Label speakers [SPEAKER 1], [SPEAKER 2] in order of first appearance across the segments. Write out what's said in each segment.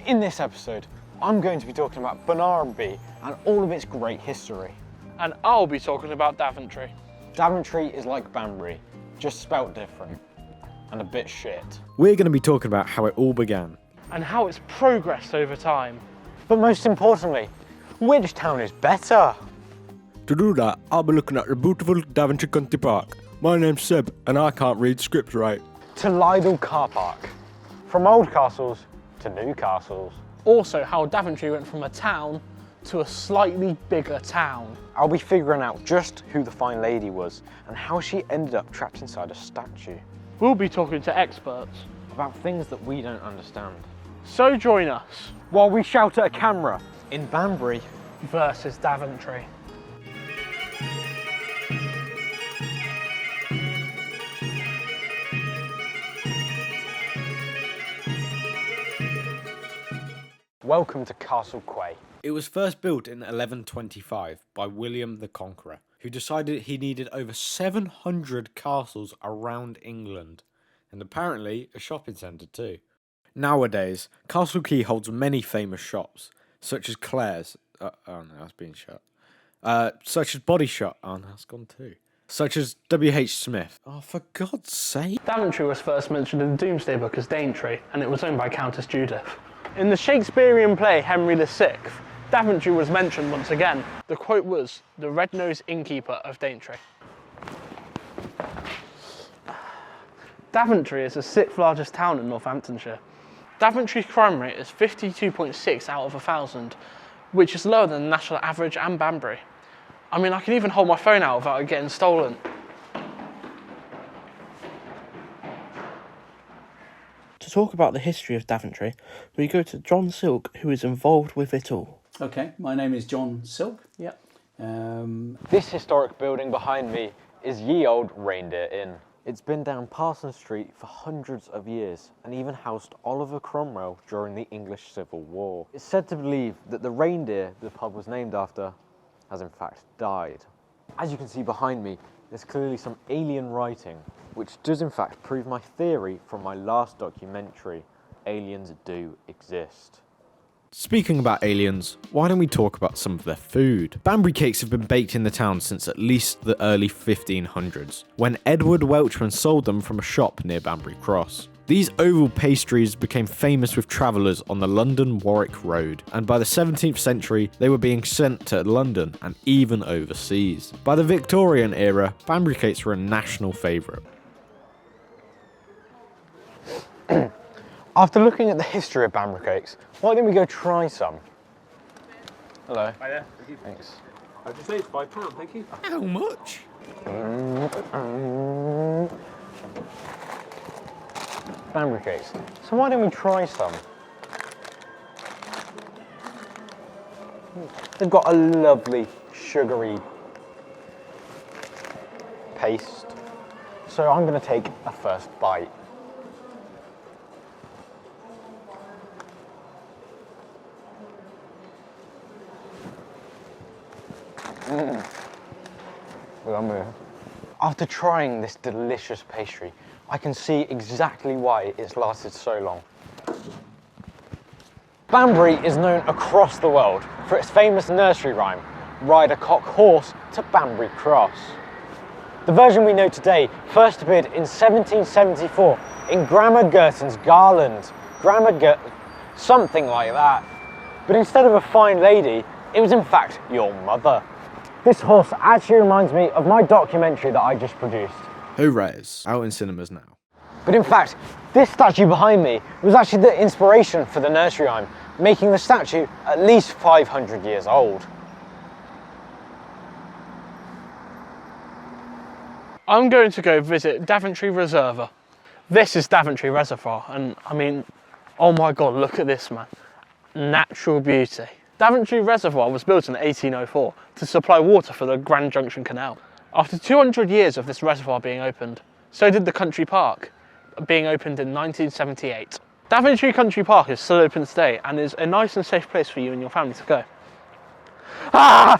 [SPEAKER 1] In this episode, I'm going to be talking about Banbury and all of its great history.
[SPEAKER 2] And I'll be talking about Daventry.
[SPEAKER 1] Daventry is like Banbury, just spelt different, and a bit shit.
[SPEAKER 3] We're going to be talking about how it all began.
[SPEAKER 2] And how it's progressed over time.
[SPEAKER 1] But most importantly, which town is better?
[SPEAKER 3] To do that, I'll be looking at the beautiful Daventry Country Park. My name's Seb, and I can't read scripts right.
[SPEAKER 1] To Lidl Car Park. From old castles to new castles.
[SPEAKER 2] Also how Daventry went from a town to a slightly bigger town.
[SPEAKER 1] I'll be figuring out just who the fine lady was and how she ended up trapped inside a statue.
[SPEAKER 2] We'll be talking to experts.
[SPEAKER 1] About things that we don't understand.
[SPEAKER 2] So join us.
[SPEAKER 1] While we shout at a camera in Banbury
[SPEAKER 2] Versus Daventry.
[SPEAKER 1] Welcome to Castle Quay.
[SPEAKER 3] It was first built in 1125 by William the Conqueror, who decided he needed over 700 castles around England, and apparently a shopping centre too. Nowadays, Castle Quay holds many famous shops, such as Claire's, oh no, that's been shut. Such as Body Shop, oh no, that's gone too. Such as W.H. Smith. Oh, for God's sake.
[SPEAKER 2] Daventry was first mentioned in the Domesday Book as Daintry, and it was owned by Countess Judith. In the Shakespearean play Henry VI, Daventry was mentioned once again. The quote was, "the red-nosed innkeeper of Daintry." Daventry is the 6th largest town in Northamptonshire. Daventry's crime rate is 52.6 out of 1,000, which is lower than the national average and Banbury. I mean, I can even hold my phone out without it getting stolen. To talk about the history of Daventry, we go to John Silk, who is involved with it all.
[SPEAKER 4] Okay, my name is John Silk.
[SPEAKER 2] Yep.
[SPEAKER 1] This historic building behind me is ye old Reindeer Inn. It's been down Parsons Street for hundreds of years and even housed Oliver Cromwell during the English Civil War. It's said to believe that the reindeer the pub was named after has in fact died. As you can see behind me, there's clearly some alien writing, which does in fact prove my theory from my last documentary, aliens do exist.
[SPEAKER 3] Speaking about aliens, why don't we talk about some of their food? Banbury cakes have been baked in the town since at least the early 1500s, when Edward Welchman sold them from a shop near Banbury Cross. These oval pastries became famous with travellers on the London-Warwick Road, and by the 17th century they were being sent to London and even overseas. By the Victorian era, Banbury cakes were a national favourite.
[SPEAKER 1] After looking at the history of Banbury cakes, why don't we go try some? Hello.
[SPEAKER 4] Hi there.
[SPEAKER 1] Thanks.
[SPEAKER 4] I just say it's £5, thank you.
[SPEAKER 3] How much?
[SPEAKER 1] Banbury cakes. So why don't we try some? They've got a lovely sugary paste. So I'm going to take a first bite. After trying this delicious pastry, I can see exactly why it's lasted so long. Banbury is known across the world for its famous nursery rhyme, "Ride a cock horse to Banbury Cross." The version we know today first appeared in 1774 in Grandma Gerton's Garland. Something like that. But instead of a fine lady, it was in fact your mother. This horse actually reminds me of my documentary that I just produced.
[SPEAKER 3] Hoorays, out in cinemas now.
[SPEAKER 1] But in fact, this statue behind me was actually the inspiration for the nursery rhyme, making the statue at least 500 years old.
[SPEAKER 2] I'm going to go visit Daventry Reservoir. This is Daventry Reservoir, and I mean, oh my God, look at this, man. Natural beauty. Daventry Reservoir was built in 1804 to supply water for the Grand Junction Canal. After 200 years of this reservoir being opened, so did the Country Park, being opened in 1978. Daventry Country Park is still open today and is a nice and safe place for you and your family to go. Ah!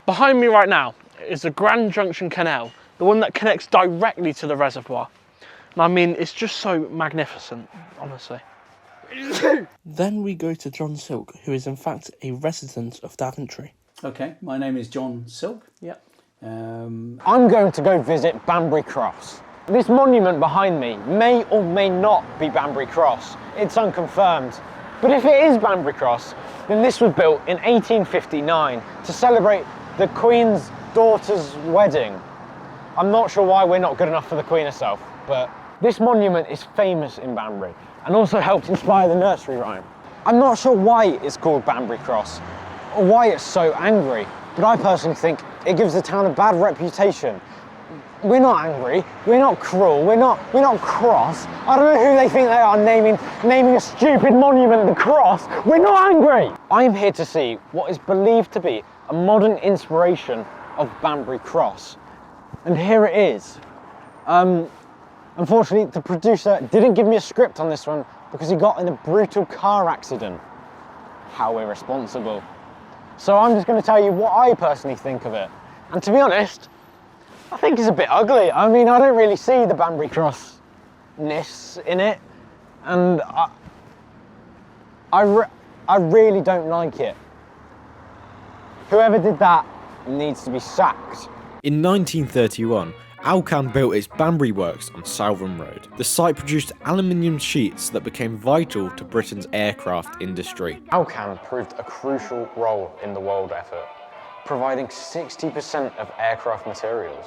[SPEAKER 2] Behind me right now is the Grand Junction Canal, the one that connects directly to the reservoir. I mean, it's just so magnificent, honestly.
[SPEAKER 5] Then we go to John Silk, who is in fact a resident of Daventry.
[SPEAKER 4] Okay, my name is John Silk.
[SPEAKER 5] Yep.
[SPEAKER 1] I'm going to go visit Banbury Cross. This monument behind me may or may not be Banbury Cross. It's unconfirmed. But if it is Banbury Cross, then this was built in 1859 to celebrate the Queen's daughter's wedding. I'm not sure why we're not good enough for the Queen herself, but this monument is famous in Banbury and also helped inspire the nursery rhyme. I'm not sure why it's called Banbury Cross or why it's so angry, but I personally think it gives the town a bad reputation. We're not angry, we're not cruel, we're not cross. I don't know who they think they are naming a stupid monument the Cross. We're not angry! I'm here to see what is believed to be a modern inspiration of Banbury Cross. And here it is. Unfortunately, the producer didn't give me a script on this one because he got in a brutal car accident. How irresponsible. So I'm just going to tell you what I personally think of it. And to be honest, I think it's a bit ugly. I mean, I don't really see the Banbury Cross-ness in it. And I really don't like it. Whoever did that needs to be sacked.
[SPEAKER 3] In 1931, Alcan built its Banbury Works on Southern Road. The site produced aluminium sheets that became vital to Britain's aircraft industry.
[SPEAKER 1] Alcan proved a crucial role in the world effort, providing 60% of aircraft materials.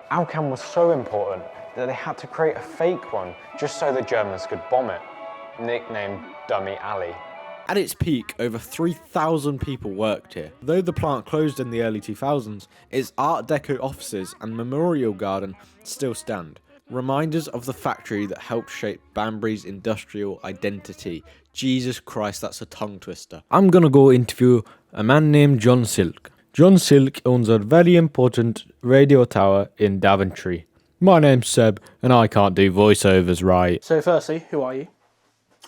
[SPEAKER 1] Alcan was so important that they had to create a fake one just so the Germans could bomb it, nicknamed Dummy Alley.
[SPEAKER 3] At its peak, over 3,000 people worked here. Though the plant closed in the early 2000s, its Art Deco offices and memorial garden still stand. Reminders of the factory that helped shape Banbury's industrial identity. Jesus Christ, that's a tongue twister. I'm gonna go interview a man named John Silk. John Silk owns a very important radio tower in Daventry. My name's Seb, and I can't do voiceovers right.
[SPEAKER 2] So firstly, who are you?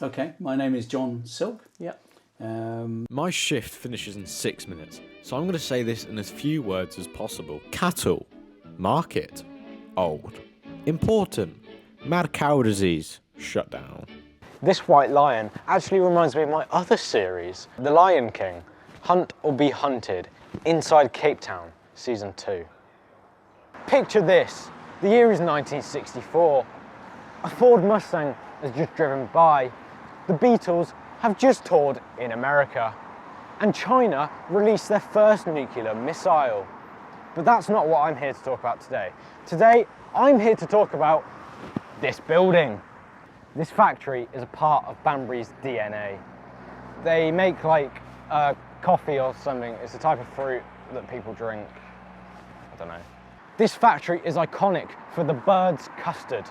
[SPEAKER 4] Okay, my name is John Silk.
[SPEAKER 2] Yep.
[SPEAKER 3] My shift finishes in 6 minutes, so I'm going to say this in as few words as possible. Cattle. Market. Old. Important. Mad cow disease. Shut down.
[SPEAKER 1] This white lion actually reminds me of my other series, The Lion King, Hunt or Be Hunted, Inside Cape Town, Season 2. Picture this, the year is 1964. A Ford Mustang has just driven by. The Beatles have just toured in America. And China released their first nuclear missile. But that's not what I'm here to talk about today. Today, I'm here to talk about this building. This factory is a part of Banbury's DNA. They make like coffee or something. It's a type of fruit that people drink. I don't know. This factory is iconic for the bird's custard.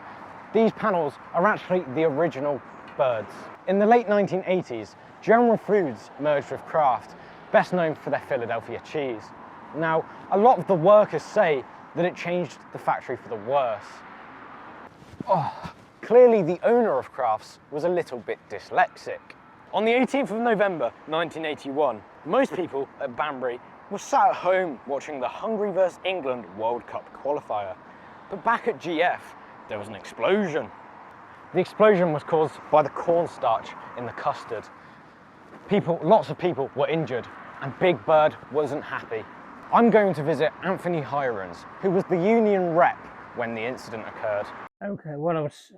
[SPEAKER 1] These panels are actually the original birds. In the late 1980s, General Foods merged with Kraft, best known for their Philadelphia cheese. Now, a lot of the workers say that it changed the factory for the worse. Clearly the owner of Kraft's was a little bit dyslexic. On the 18th of November 1981, most people at Banbury were sat at home watching the Hungary vs England World Cup qualifier. But back at GF, there was an explosion. The explosion was caused by the cornstarch in the custard. Lots of people were injured, and Big Bird wasn't happy. I'm going to visit Anthony Hirons, who was the union rep when the incident occurred.
[SPEAKER 6] Okay, well, I was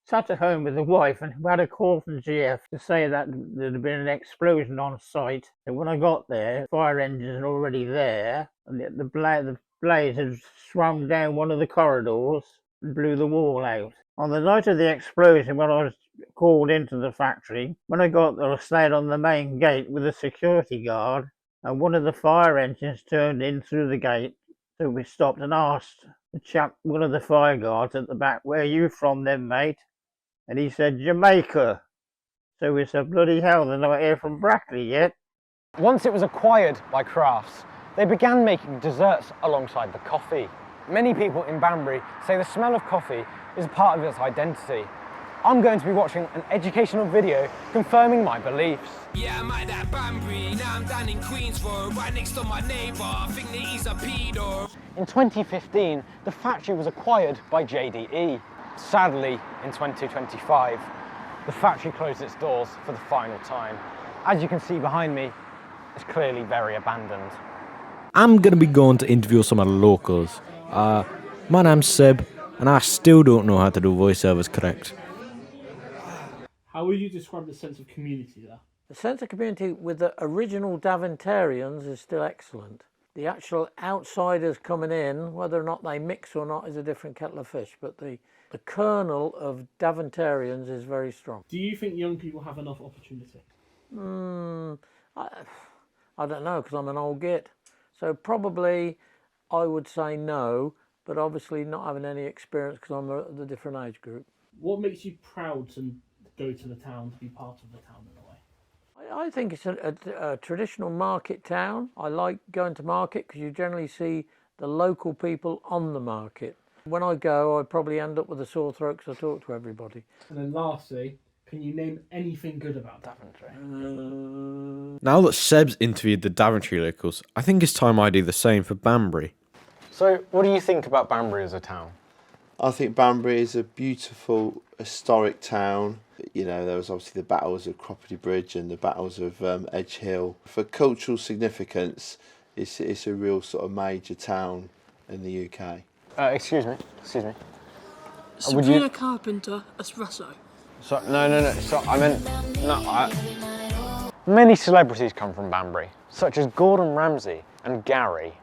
[SPEAKER 6] sat at home with the wife and we had a call from GF to say that there had been an explosion on site. And when I got there, fire engines were already there, and the blaze had swung down one of the corridors and blew the wall out. On the night of the explosion, when I was called into the factory, when I got there, I stayed on the main gate with a security guard, and one of the fire engines turned in through the gate. So we stopped and asked the chap, one of the fire guards at the back, "Where are you from then, mate?" And he said, "Jamaica." So we said, "Bloody hell, they're not here from Brackley yet."
[SPEAKER 1] Once it was acquired by Crafts, they began making desserts alongside the coffee. Many people in Banbury say the smell of coffee is part of its identity. I'm going to be watching an educational video confirming my beliefs.
[SPEAKER 7] Yeah, I'm at that Banbury, now I'm down in Queens Road, right next to my neighbour, I think that he's a pedo.
[SPEAKER 1] In 2015, the factory was acquired by JDE. Sadly, in 2025, the factory closed its doors for the final time. As you can see behind me, it's clearly very abandoned.
[SPEAKER 3] I'm gonna be going to interview some of the locals. My name's Seb, and I still don't know how to do voiceovers correct.
[SPEAKER 2] How would you describe the sense of community there?
[SPEAKER 6] The sense of community with the original Daventarians is still excellent. The actual outsiders coming in, whether or not they mix or not, is a different kettle of fish, but the kernel of Daventarians is very strong.
[SPEAKER 2] Do you think young people have enough opportunity?
[SPEAKER 6] I don't know, because I'm an old git. So probably I would say no, but obviously not having any experience because I'm the different age group.
[SPEAKER 2] What makes you proud to go to the town, to be part of the town in a way?
[SPEAKER 6] I think it's a traditional market town. I like going to market because you generally see the local people on the market. When I go, I probably end up with a sore throat because I talk to everybody.
[SPEAKER 2] And then lastly, can you name anything good about Daventry?
[SPEAKER 3] Now that Seb's interviewed the Daventry locals, I think it's time I do the same for Banbury.
[SPEAKER 1] So, what do you think about Banbury as a town?
[SPEAKER 8] I think Banbury is a beautiful, historic town. You know, there was obviously the battles of Croppedy Bridge and the battles of Edge Hill. For cultural significance, it's a real sort of major town in the UK.
[SPEAKER 1] Excuse me.
[SPEAKER 9] Sabrina Carpenter espresso.
[SPEAKER 1] So, no. So, I meant, many celebrities come from Banbury, such as Gordon Ramsay and Gary.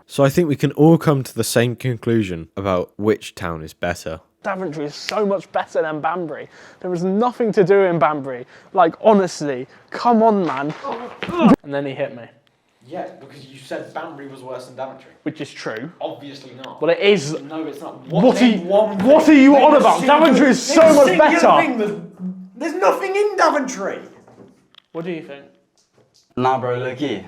[SPEAKER 3] So I think we can all come to the same conclusion about which town is better.
[SPEAKER 2] Daventry is so much better than Banbury. There is nothing to do in Banbury. Like, honestly, come on, man. And then he hit me.
[SPEAKER 10] Yeah, because you said Banbury was worse than Daventry.
[SPEAKER 2] Which is true.
[SPEAKER 10] Obviously not.
[SPEAKER 2] But it is.
[SPEAKER 10] No, it's not.
[SPEAKER 2] What are you on about? Daventry is so much better.
[SPEAKER 10] There's nothing in Daventry.
[SPEAKER 2] What do you think?
[SPEAKER 10] Nah, bro, look here.